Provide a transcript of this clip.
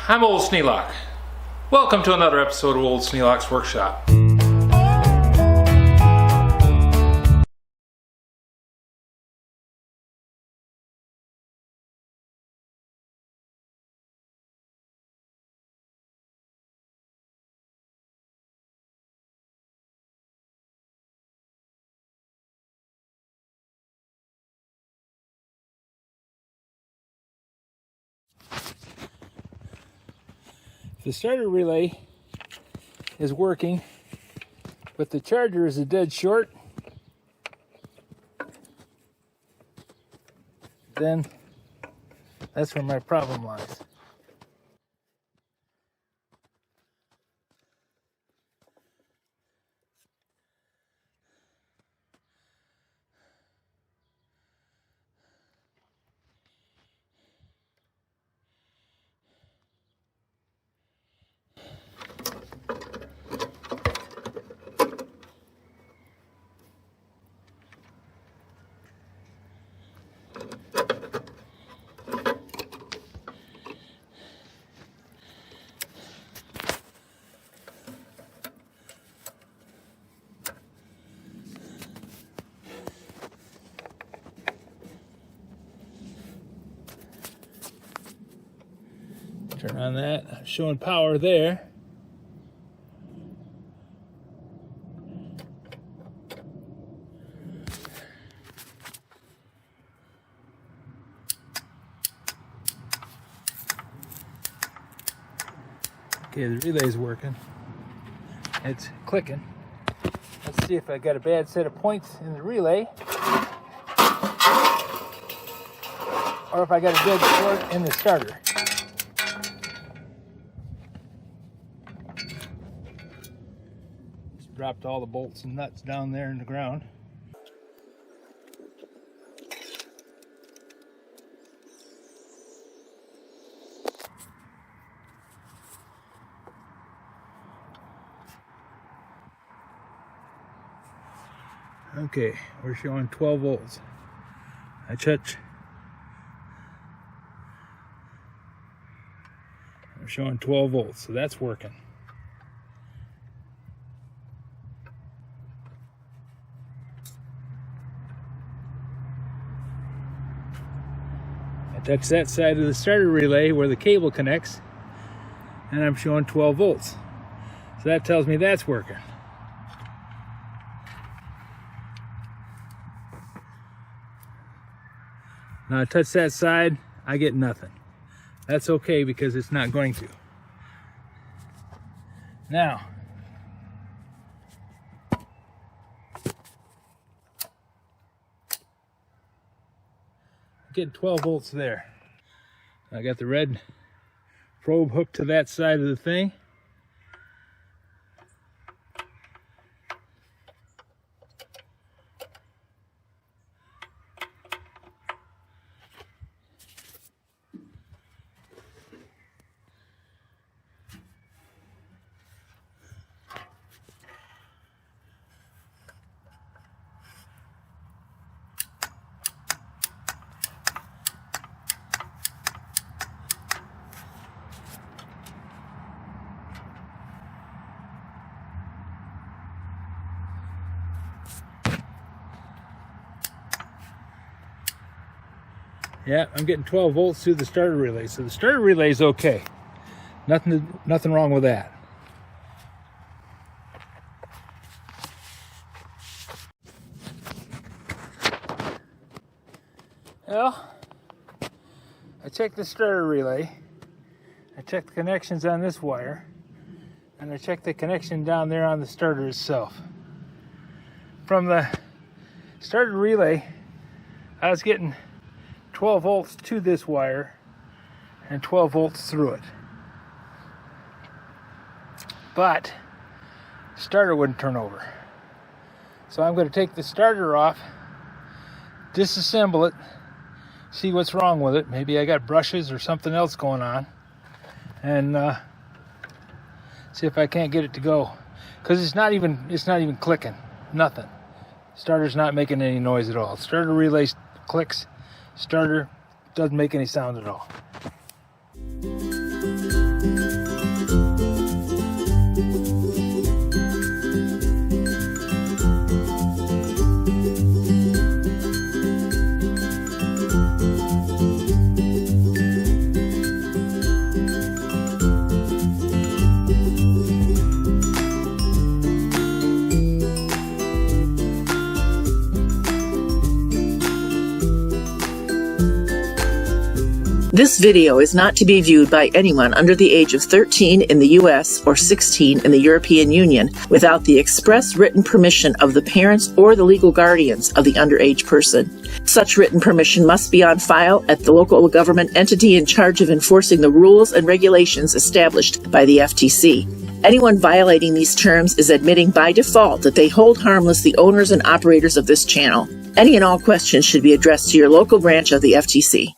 I'm Old Sneelock. Welcome to another episode of Old Sneelock's Workshop. The starter relay is working, but the charger is a dead short. Then that's where my problem lies. Turn on that, showing power there. Okay, the relay's working. It's clicking. Let's see if I got a bad set of points in the relay, or if I got a dead short in the starter. Dropped all the bolts and nuts down there in the ground. Okay, we're showing 12 volts. I'm showing 12 volts, so that's working. That's that side of the starter relay where the cable connects, and I'm showing 12 volts. So that tells me that's working. Now I touch that side, I get nothing. That's okay because it's not going to. Now, getting 12 volts there. I got the red probe hooked to that side of the thing. Yeah, I'm getting 12 volts through the starter relay, so the starter relay is okay. Nothing wrong with that. Well, I checked the starter relay. I checked the connections on this wire, and I checked the connection down there on the starter itself. From the starter relay, I was getting 12 volts to this wire and 12 volts through it. But the starter wouldn't turn over. So I'm going to take the starter off, disassemble it, see what's wrong with it. Maybe I got brushes or something else going on, and see if I can't get it to go. Because it's not even clicking. Nothing. Starter's not making any noise at all. Starter relay clicks. Starter doesn't make any sound at all. This video is not to be viewed by anyone under the age of 13 in the U.S. or 16 in the European Union without the express written permission of the parents or the legal guardians of the underage person. Such written permission must be on file at the local government entity in charge of enforcing the rules and regulations established by the FTC. Anyone violating these terms is admitting by default that they hold harmless the owners and operators of this channel. Any and all questions should be addressed to your local branch of the FTC.